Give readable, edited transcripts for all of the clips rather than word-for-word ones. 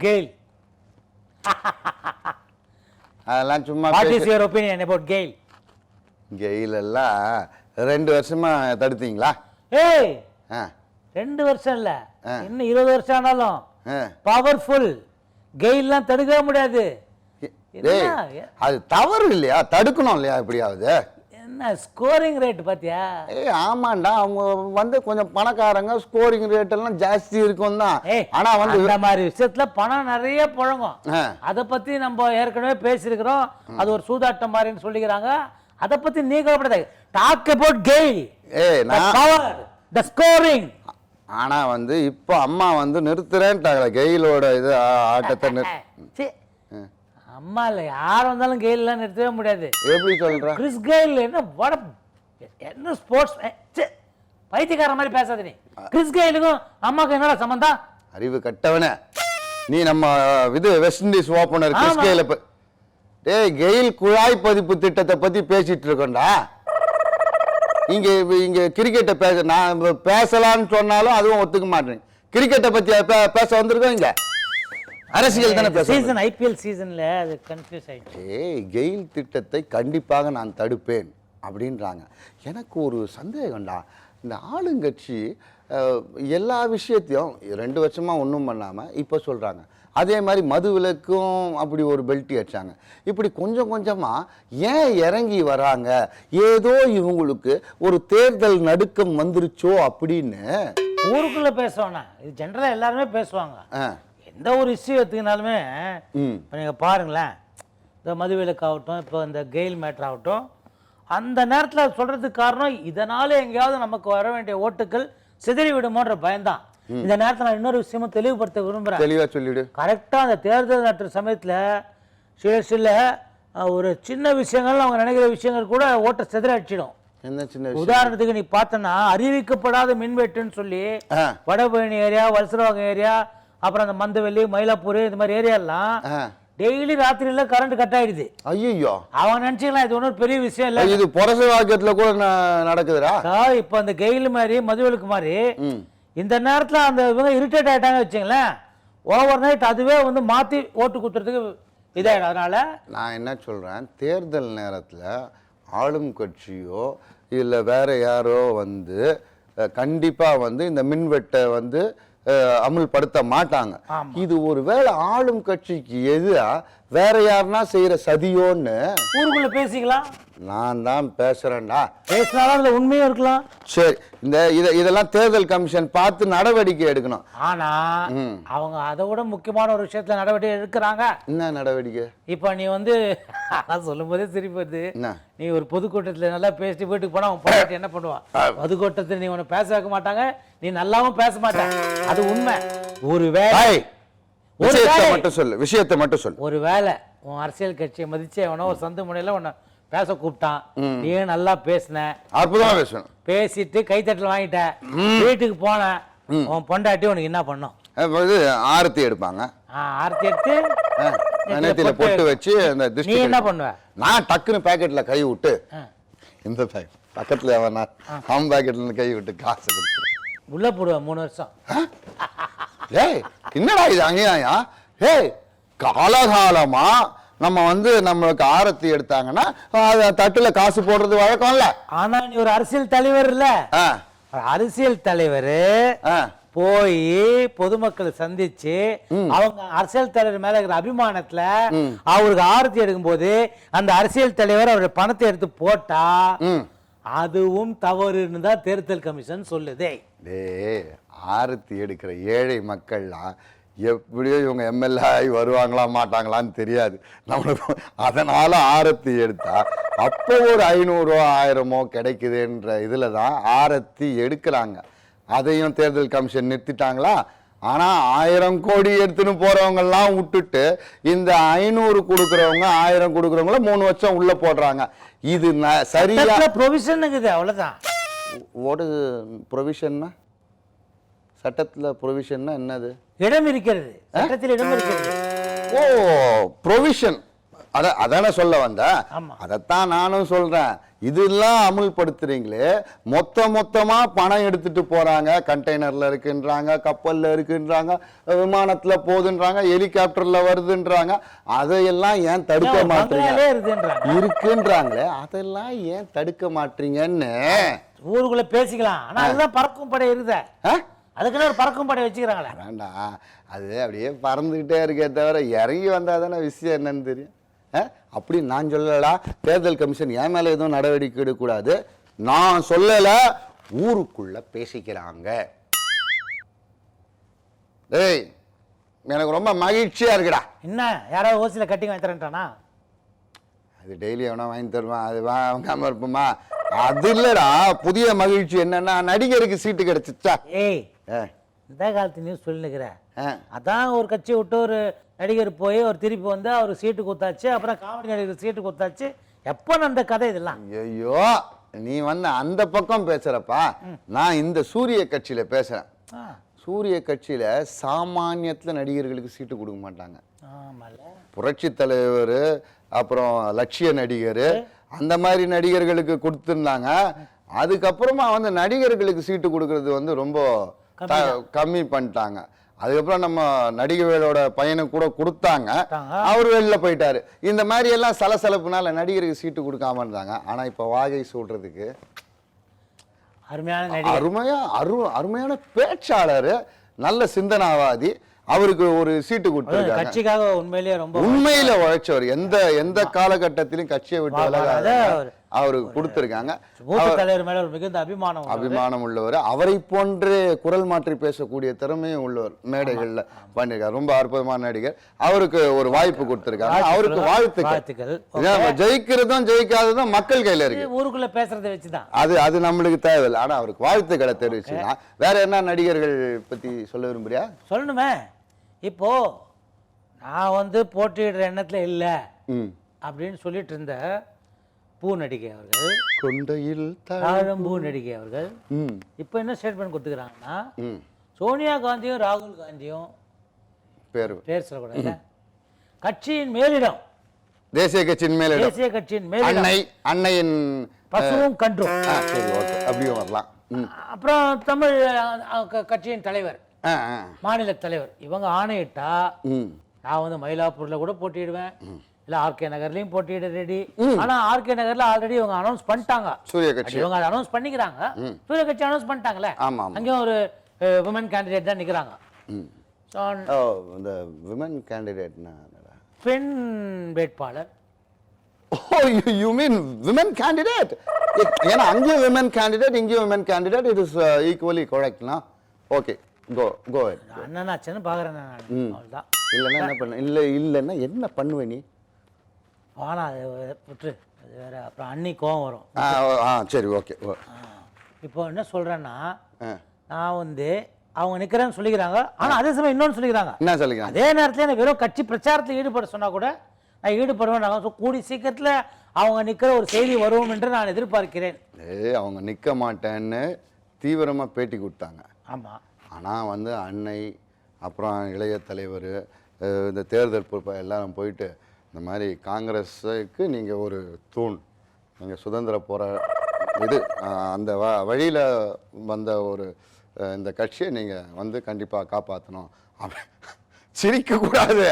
கெயில். அதெல்லாம் சும்மா what is your opinion about Gayle? Gayle எல்லாம் 2 வருஷமா தடுத்தீங்களா? ஏய், ஆ 2 வருஷம் இல்ல, இன்னும் 20 வருஷம் ஆனாலும் ஆ. பவர்ஃபுல். கெயில்லாம் தடுக்கவே முடியாது. டேய், என்ன அது தவறு இல்லையா? தடுக்கணும் இல்லையா எப்படியாவது? என்ன ஸ்கோரிங் ரேட் பாத்தியா? ஏய் ஆமாண்டா, அவங்க வந்து கொஞ்சம் பணக்காரங்க, ஸ்கோரிங் ரேட் எல்லாம் ஜாஸ்தி இருக்கும் தான். ஏய், ஆனா வந்து இந்த மாதிரி விஷயத்துல பணம் நிறைய புழங்கும். ஆ. அத பத்தி நம்ம ஏற்கனவே பேசியிருக்கிறோம். அது ஒரு சூதாட்டம் மாதிரின்னு சொல்லிக்கிறாங்க. அத பத்தி நீ கவலைப்படாத. டாக் அபௌட் கெயில், ஏய் the நான் power, the scoring. ஆனா வந்து இப்போ அம்மா வந்து நிறுத்துறேன்ட்டாங்களே கெயிலோட இது ஆட்டத்தை சீ, அம்மா இல்ல, யார் வந்தாலும் கெயில் எல்லாம் நிறுத்தவே முடியாது. எப்படி சொல்ற? கிறிஸ் கெயில் என்ன ஸ்போர்ட்ஸ் பைத்தியக்கார மாதிரி பேசாத நீ. கிறிஸ் கெயிலுக்கும் அம்மாக்கு என்னடா சம்பந்தம்? அறிவு கட்டவனே நீ. நம்ம இது வெஸ்ட் இண்டீஸ் ஓபனர் கிறிஸ் ஆமா. கெயில் டேய் கெயில் குழாய் பதிப்பு திட்டத்தை பத்தி பேசிட்டு இருக்கோம்டா. இங்க இங்க கிரிக்கெட்டை நான் பேசலாம்னு சொன்னாலும் அதுவும் ஒத்துக்க மாட்டேன். கிரிக்கெட்டை பத்தி பேச வந்திருக்கோம். இங்க அரசியல் தானே பேச. சீசன் ஐபிஎல் சீசன்ல அது கன்ஃபியூஸ் ஆயிடுச்சு. ஏய் கெயில் திட்டத்தை கண்டிப்பாக நான் தடுப்பேன் அப்படின்றாங்க. எனக்கு ஒரு சந்தேகம்டா, இந்த ஆளுங்கட்சி எல்லா விஷயத்தையும் 2 வருஷமா ஒன்றும் பண்ணாமல் இப்போ சொல்கிறாங்க. அதே மாதிரி மது விலக்கும் அப்படி ஒரு பெல்ட்டி அடிச்சாங்க. இப்படி கொஞ்சம் கொஞ்சமாக ஏன் இறங்கி வராங்க? ஏதோ இவங்களுக்கு ஒரு தேர்தல் நடுக்கம் வந்துருச்சோ அப்படின்னு ஊருக்குள்ள பேசுவானா? இது ஜென்ரலா எல்லாருமே பேசுவாங்க. எந்த ஒரு இஷ்யூ எடுத்துக்கினாலுமே இப்போ நீங்கள் பாருங்களேன், இந்த மதுவிலக்கு ஆகட்டும், இப்போ இந்த கெயில் மேட்டர் ஆகட்டும், அந்த நேரத்தில் சொல்கிறதுக்கு காரணம் இதனால் எங்கேயாவது நமக்கு வர வேண்டிய ஓட்டுகள் சிதறி விடுமோன்ற பயம்தான். இந்த நேரத்தில் நான் இன்னொரு விஷயமும் தெளிவுபடுத்த விரும்புகிறேன். தெளிவாக சொல்லிவிடு. கரெக்டாக அந்த தேர்தல் நடத்துகிற சமயத்தில் சில ஒரு சின்ன விஷயங்கள், அவங்க நினைக்கிற விஷயங்கள் கூட ஓட்டை சிதற அடிச்சிடும். என்ன சின்ன உதாரணத்துக்கு நீ பார்த்தனா, அறிவிக்கப்படாத மின்வெட்டுன்னு சொல்லி வடபழனி ஏரியா, வலசரவாக்கம் ஏரியா, அப்புறம் அந்த மந்தவெளி, மயிலாப்பூர், இந்த மாதிரி ஏரியாலாம் டெய்லி ராத்திரியில கரண்ட் கட் ஆயிடுது. ஐயோ, அவங்க நினைச்சுக்கலாம் இது ஒன்றும் பெரிய விஷயம் இல்லை, இது புரச வாக்கியத்துல கூட நடக்குதுடா. இப்போ அந்த கெயில் மாதிரி மதுவிலக்கு மாதிரி இந்த நேரத்தில் அந்த இவங்க இரிட்டேட் ஆகிட்டாங்க வச்சுங்களேன், ஓவர் நைட் அதுவே வந்து மாற்றி ஓட்டு குத்துறதுக்கு இதாகிடும். அதனால நான் என்ன சொல்கிறேன், தேர்தல் நேரத்தில் ஆளும் கட்சியோ இல்லை வேற யாரோ வந்து கண்டிப்பாக வந்து இந்த மின்வெட்டை வந்து அமுல்படுத்த மாட்டாங்க. இது ஒரு வேளை ஆளும் கட்சிக்கு எதிரா வேற யாருன்னா செய்யற சதியோன்னு ஊருக்குள்ள பேசிக்கலாம். நான் தான் பேசுறேன்டா. பேசினாலும் அதுல உண்மையும் இருக்கலாம். சரி, இதெல்லாம் தேர்தல் கமிஷன் பார்த்து நடவடிக்கை எடுக்கணும். ஆனா அவங்க அதை விட முக்கியமான ஒரு விஷயத்துல நடவடிக்கை எடுக்கிறாங்க. என்ன நடவடிக்கை? இப்ப நீ வந்து சொல்லும் போதே சிரிப்பு வருது. நீ ஒரு பொதுக்கூட்டத்துல நல்லா பேசிட்டு வீட்டுக்கு போனா உன் பொண்டாட்டி என்ன பண்ணுவா? பொதுக்கூட்டத்தில் நீ உன்னை பேச வைக்க மாட்டாங்க, நீ நல்லாவும் பேச மாட்டாங்க. அது உண்மை. விஷயத்தை மட்டும் சொல்லு. ஒரு வேலை உன் அரசியல் கட்சியை மதிச்சு எவனோ ஒரு சந்து முனையில உன்னை பேச கூப்பிட்டான், நீ நல்லா பேசின, அற்புதமா பேசணும், பேசிட்டு கைத்தட்டல் வாங்கிட்ட, வீட்டுக்கு போன, உன் பொண்டாட்டி உனக்கு என்ன பண்ணும்? ஆரத்தி எடுப்பாங்க. ஆரத்தி எடுத்து நெத்தியில பொட்டு வச்சு நீ என்ன பண்ணுவ? நான் டக்குன்னு பாக்கெட்ல கை விட்டு, இந்த பக்கத்துல அவன் பாக்கெட்ல கை விட்டு காசு கொடுத்து உள்ள போடுவேன் 3 வருஷம். ஏய் என்னடா இது அங்கேயா? ஏய் காலகாலமா நம்ம வந்து நம்மளுக்கு ஆரத்தி எடுத்தாங்கன்னா தட்டுல காசு போடுறது வழக்கம் இல்ல. ஆனா நீ ஒரு அரசியல் தலைவர் இல்ல, அரசியல் தலைவர் போய் பொதுமக்களை சந்திச்சு அவங்க அரசியல் தலைவர் மேல இருக்கிற அபிமானத்துல அவருக்கு ஆரத்தி எடுக்கும் போது அந்த அரசியல் தலைவர் அவருடைய பணத்தை எடுத்து போட்டா அதுவும் தவறுன்னு தான் தேர்தல் கமிஷன் சொல்லுதே. ஆரத்தி எடுக்கிற ஏழை மக்கள்லாம் எப்படியோ இவங்க எம்எல்ஏ ஆகி வருவாங்களா மாட்டாங்களான்னு தெரியாது நம்மளுக்கு. அதனால ஆரத்தி எடுத்தா அப்போ ஒரு 500 1000 கிடைக்குதுன்ற இதுல தான் ஆரத்தி எடுக்கிறாங்க. அதையும் தேர்தல் கமிஷன் நிறுத்திட்டாங்களா? ஆனா 1000 கோடி எடுத்துன்னு போறவங்க எல்லாம் விட்டுட்டு இந்த 500 கொடுக்கறவங்க 1000 கொடுக்கறவங்கள 3 வருஷம் உள்ள போடுறாங்க. இது சரியா? ப்ரொவிஷன் இருக்குது, அவ்வளவுதான். ஒரு ப்ரொவிஷன்னா சட்டத்துல ப்ரொவிஷன்னா என்னது? இடம் இருக்கிறது, சட்டத்தில் இடம் இருக்கிறது. ஓ ப்ரொவிஷன். அதானே சொல்ல வந்தேன். ஆமா. அதைத்தான் நானும் சொல்றேன். இதெல்லாம் அமுல்படுத்துறீங்களே, மொத்தமா பணம் எடுத்துட்டு போறாங்க. கண்டெய்னர்ல இருக்குன்றாங்க, கப்பல்ல இருக்குன்றாங்க, விமானத்துல போகுதுன்றாங்க, ஹெலிகாப்டர்ல வருதுன்றாங்க. அதையெல்லாம் ஏன் தடுக்க மாட்டீங்க? இருக்குன்றாங்களே, அதெல்லாம் ஏன் தடுக்க மாட்டீங்கன்னு ஊருக்குள்ள பேசிக்கலாம். ஆனா அதுதான் பறக்கும் படை இருக்குதே, அதுக்குன்னு ஒரு பறக்கும் படை வச்சுக்கிறாங்களே. வேண்டாம், அது அப்படியே பறந்துகிட்டே இருக்கே தவிர இறங்கி வந்தா தானே விஷயம் என்னன்னு தெரியும். அப்படி நான் சொல்லலா, தேர்தல் கமிஷன் என் மேல எதுவும் நடவடிக்கை எடுக்கக்கூடாது. நான் சொல்லல, ஊருக்குள்ள பேசிக்கிறாங்க. டேய், எனக்கு ரொம்ப மகிழ்ச்சியா இருக்குடா. என்ன யாராவது ஓசில கட்டிங் வாங்கி தரேன்ட்டானா? அது டெய்லி எவனா வாங்கி தருவான், அது வாங்காம இருப்போமா? அது இல்லடா, புதிய மகிழ்ச்சி என்னன்னா நடிகருக்கு சீட்டு கிடைச்சிச்சா. ஏய், இந்த காலத்து நியூஸ் சொல்லினுக்கிற. அதான் ஒரு கட்சி விட்டு ஒரு நடிகர் போய் ஒரு திருப்பி வந்து அவர் சீட்டு கொடுத்தாச்சு, அப்புறம் காமெடி நடிகர் சீட்டு கொடுத்தாச்சு. எப்போ அந்த கதை இதெல்லாம்? ஐயோ, நீ வந்து அந்த பக்கம் பேசுறப்பா. நான் இந்த சூரிய கட்சியில பேசுறேன். சூரிய கட்சியில சாமானியத்துல நடிகர்களுக்கு சீட்டு கொடுக்க மாட்டாங்க. புரட்சி தலைவர், அப்புறம் லட்சிய நடிகர், அந்த மாதிரி நடிகர்களுக்கு கொடுத்துருந்தாங்க. அதுக்கப்புறமா வந்து நடிகர்களுக்கு சீட்டு கொடுக்கறது வந்து ரொம்ப கம்மி பண்ணிட்டாங்க. அதுக்கப்புறம் நம்ம நடிகர்களோட பையனுக்கு கூட கொடுத்தாங்க, அவர் வெளில போயிட்டாரு. இந்த மாதிரி எல்லாம் சலசலப்புனால நடிகருக்கு சீட்டு கொடுக்காம இருந்தாங்க. ஆனா இப்ப வாகை சொல்றதுக்கு அருமையான பேச்சாளர், நல்ல சிந்தனாவாதி, அவருக்கு ஒரு சீட்டு கொடுத்திருக்காங்க. கட்சிக்காக உண்மையில உழைச்சவர், எந்த காலகட்டத்திலும் கட்சியை விட்டு விலகாத அவருக்கு கொடுத்திருக்காங்க. மிகுந்த அபிமானம் உள்ளவர். அவரை போன்று குரல் மாற்றி பேசக்கூடிய திறமையும் உள்ளவர், மேடைகள்ல பண்ணிருக்காரு. ரொம்ப அற்புதமான நடிகர். அவருக்கு ஒரு வாய்ப்பு கொடுத்திருக்காங்க. அவருக்கு வாழ்த்துக்கள். ஜெயிக்கிறதும் ஜெயிக்காததும் மக்கள் கையில இருக்கு. ஊருக்குள்ள பேசுறதை வச்சுதான் அது நம்மளுக்கு தேவையில்லை. ஆனா அவருக்கு வாழ்த்துக்களை தெரிவிச்சுன்னா. வேற என்ன நடிகர்கள் பத்தி சொல்ல விரும்புறியா? சொல்லணுமே. இப்போ நான் வந்து போட்டியிடுற எண்ணத்துல இல்ல அப்படின்னு சொல்லிட்டு இருந்த பூ நடிகை அவர்கள், கொண்டையில் தாழம்பூ நடிகை அவர்கள் இப்ப என்ன ஸ்டேட்மெண்ட் கொடுத்துக்கிறாங்கன்னா, சோனியா காந்தியும் ராகுல் காந்தியும் பேர் சொல்லக்கூடாது, கட்சியின் மேலிடம், தேசிய கட்சியின் மேலிடம், அன்னையின் பசுவும் கன்றும், அப்படியே வரலாம். அப்புறம் தமிழ் கட்சியின் தலைவர், மாநில தலைவர், இவங்க ஆணையிட்டா நான் வந்து மயிலாப்பூர்ல கூட போட்டிடுவேன், இல்ல ஆர்கே நகர்லயும் போட்டியிட ரெடி. ஆனா ஆர்கே நகர்ல ஆல்ரெடி இவங்க அனௌன்ஸ் பண்ணிட்டாங்க, சூரிய கட்சி இவங்க அனௌன்ஸ் பண்ணிக்கிறாங்க, சூரிய கட்சி அனௌன்ஸ் பண்ணிட்டாங்கல்ல. அங்கேயும் ஒரு விமன் கேண்டிடேட் தான் நிக்கிறாங்க. அந்த விமன் கேண்டிடேட்னா பெண் வேட்பாளர். Oh, you mean women candidate? ஏன்னா அங்கேயும் women candidate, இங்கேயும் women candidate. It is equally correct, na? Okay, go ahead. அண்ணா சென்னு பாக்குறேன் நான். அவ்வளவுதான். இல்லன்னா என்ன பண்ண? இல்லன்னா என்ன பண்ணுவே நீ? வானா விட்டு அது வேற. அப்புறம் அன்னி கோவம் வரும். சரி, ஓகே. இப்போ என்ன சொல்றேன்னா, நான் வந்து அவங்க நிக்கிறேன்னு சொல்லிக்கிறாங்க, ஆனா அதே சமயம் இன்னொன்னு சொல்லிக்கிறாங்க. என்ன சொல்லிக்கிறாங்க? அதே நேரத்துல எனக்கு வெறும் கட்சி பிரச்சாரத்தில் ஈடுபட சொன்னா கூட நான் ஈடுபடுவேன். கூடி சீக்கிரத்துல அவங்க நிக்கிற ஒரு செய்தி வரும் என்று நான் எதிர்பார்க்கிறேன். அவங்க நிக்க மாட்டேன்னு தீவிரமா பேட்டி கொடுத்தாங்க. ஆமா. ஆனா வந்து அன்னை, அப்புறம் இளைய தலைவர், இந்த தேர்தல் பொறுப்பை எல்லாரும் போயிட்டு இந்த மாதிரி காங்கிரஸுக்கு நீங்க ஒரு தூண், நீங்க சுதந்திர போற இது அந்த வழியில வந்த ஒரு இந்த கட்சியை நீங்க வந்து கண்டிப்பா காப்பாற்றணும், சிரிக்க கூடாது,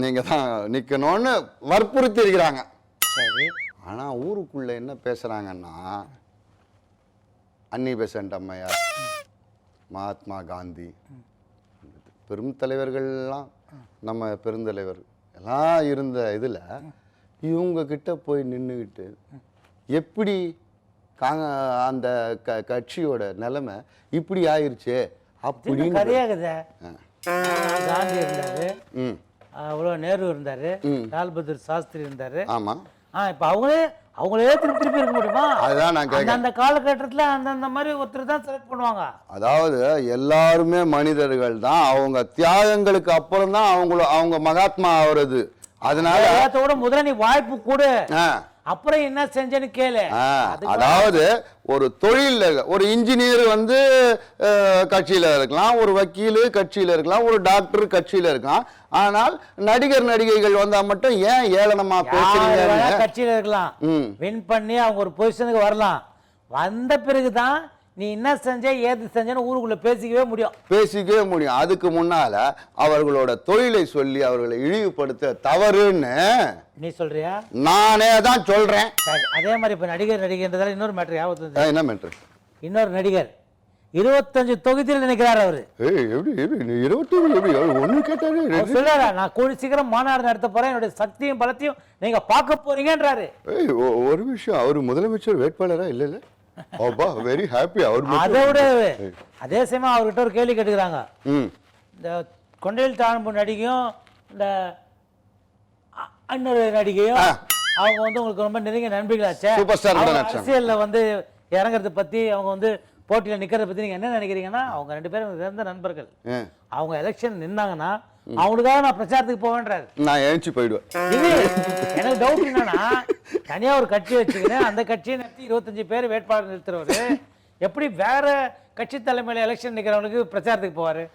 நீங்க தான் நிக்கணும்னு வற்புறுத்தி இருக்கிறாங்க. ஆனா ஊருக்குள்ள என்ன பேசுறாங்கன்னா, அன்னி பெசன்ட் அம்மையார், மகாத்மா காந்தி, பெரும் தலைவர்கள்லாம், நம்ம பெருந்தலைவர் எல்லாம் இருந்த இதுல இவங்க கிட்ட போய் நின்றுக்கிட்டு எப்படி அந்த கட்சியோட நிலைமை இப்படி ஆயிருச்சு அப்படின்னு காந்தி இருந்தாரு, அவ்வளோ நேரு இருந்தாரு, லால் பகதூர் சாஸ்திரி இருந்தாரு. ஆமா. இப்ப அவங்களே திருப்பி இருக்க முடியுமா? அதுதான் நான் கேட்கிறேன். அந்த காலகட்டத்துல அந்த மாதிரி ஒருத்தர் தான் செலக்ட் பண்ணுவாங்க. அதாவது எல்லாருமே மனிதர்கள் தான், அவங்க தியாகங்களுக்கு அப்புறம் தான் அவங்க மகாத்மா ஆகுறது. அதனால முதல்ல நீ வாய்ப்பு கூட அப்புறம் என்ன செஞ்சேன்னு கேளு. அதாவது ஒரு தொழில், ஒரு இன்ஜினியர் வந்து கட்சியில இருக்கலாம், ஒரு வக்கீல் கட்சியில இருக்கலாம், ஒரு டாக்டர் கட்சியில இருக்கலாம். ஆனால் நடிகர் நடிகைகள் வந்தா மட்டும் ஏன் ஏளனமா பேசுறீங்க? கட்சியில இருக்கலாம், வின் பண்ணி அவங்க ஒரு பொசிஷனுக்கு வரலாம். வந்த பிறகுதான் நீ என்ன செஞ்ச ஏது செஞ்சன்னு ஊருக்குள்ள பேசிக்கவே முடியும். அதுக்கு முன்னால அவர்களோட தொழிலை சொல்லி அவர்களை இழிவுபடுத்த தவறுன்னு நீ சொல்றியா? நானே தான் சொல்றேன். அதே மாதிரி இப்ப நடிகர்ன்றதால இன்னொரு மேட்டர் ஞாபகத்துக்கு. என்ன மேட்டர்? இன்னொரு நடிகர் 25 தொகுதியில் நினைக்கிறார் அவரு. சொல்றாரா, நான் கூடி சீக்கிரம் மாநாடு நடத்த போறேன், என்னுடைய சக்தியும் பலத்தையும் நீங்க பார்க்க போறீங்கன்றாரு. ஒரு விஷயம், அவரு முதலமைச்சர் வேட்பாளரா இல்ல? Very happy. அதோட அதே சமயம் அவர்கிட்ட ஒரு கேள்வி கேட்டுக்கிறாங்க. இந்த கொண்டையில் தாழ்ம்பு நடிகையும் இந்த இன்னொரு நடிகையும் அவங்க வந்து உங்களுக்கு ரொம்ப நெருங்கிய நண்பர்களாச்சே, அரசியல்ல வந்து இறங்குறத பத்தி அவங்க வந்து போட்டியில நிக்கிறத பத்தி நீங்க என்ன நினைக்கிறீங்கன்னா, அவங்க 2 பேரும் சிறந்த நண்பர்கள். அவங்க எலெக்ஷன் நின்னாங்கன்னா அவங்களுக்காக நான் பிரச்சாரத்துக்கு போவேன்றாரு. நான் எழுச்சி போயிடுவேன். இது எனக்கு டவுட் என்னன்னா, தனியா ஒரு கட்சி வச்சுக்கிறேன், அந்த கட்சியை நடத்தி 25 பேர் வேட்பாளர் நிறுத்துறவரு எப்படி வேற கட்சி தலைமையில எலெக்ஷன் நிக்கிறவனுக்கு பிரச்சாரத்துக்கு போவாரு?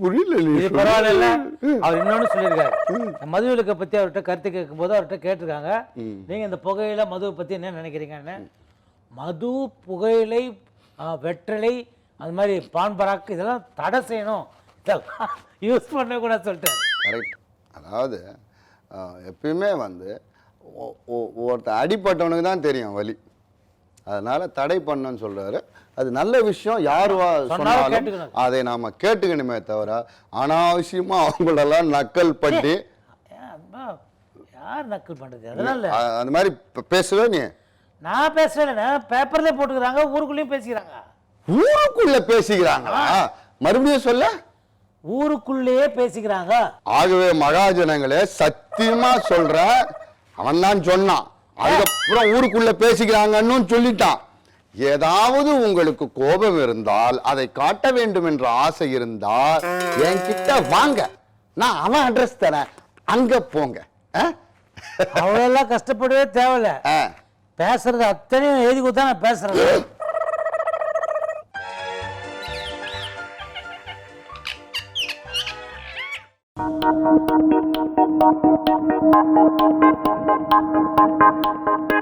புரியல. இது பரவாயில்ல. அவர் இன்னொன்னு சொல்லியிருக்காரு, மதுவிலக்கை பத்தி அவர்கிட்ட கருத்து கேட்கும் போது அவர்கிட்ட கேட்டிருக்காங்க, நீங்க இந்த புகையில மதுவை பத்தி என்ன நினைக்கிறீங்கன்னு. மது, புகையிலை, வெற்றலை, அது மாதிரி பான் பராக்கு இதெல்லாம் தடை செய்யணும், யூஸ் பண்ண கூட சொல்லிட்டேன். கரெக்ட். அதாவது எப்பயுமே வந்து ஒருத்தர் அடிப்பட்டவனுக்கு தான் தெரியும் வலி, அதனால தடை பண்ணன்னு சொல்றாரு. அது நல்ல விஷயம், யாரு சொன்னாலும் அதை நாம கேட்டுக்கணுமே தவிர அனாவசியமா அவங்களெல்லாம் நக்கல் பண்ணி. யார் நக்கல் பண்றது? அதனால அந்த மாதிரி பேசுவே நீ. நான் பேசுறேன், பேப்பர்ல போட்டுக்கிறாங்க, ஊருக்குள்ளேயும் பேசிக்கிறாங்க. ஊருக்குள்ள பேசிக்கிறாங்களா? மறுபடியும் சொல்ல. ஊருக்குள்ளேயே பேசிக்கிறாங்க. ஆகவே மகாஜனங்களே, சத்தியமா சொல்ற, அவன் தான் சொன்னான், அதுக்கப்புறம் ஊருக்குள்ள பேசிக்கிறாங்கன்னு சொல்லிட்டான். ஏதாவது உங்களுக்கு கோபம் இருந்தால், அதை காட்ட வேண்டும் என்ற ஆசை இருந்தால் என்கிட்ட வாங்க, நான் அவன் அட்ரஸ் தரேன், அங்க போங்க. அவ்வளவு கஷ்டப்படவே தேவையில்ல, பேசுறது அத்தனையும் எழுதி கொடுத்தா நான் பேசுறேன். Thank you.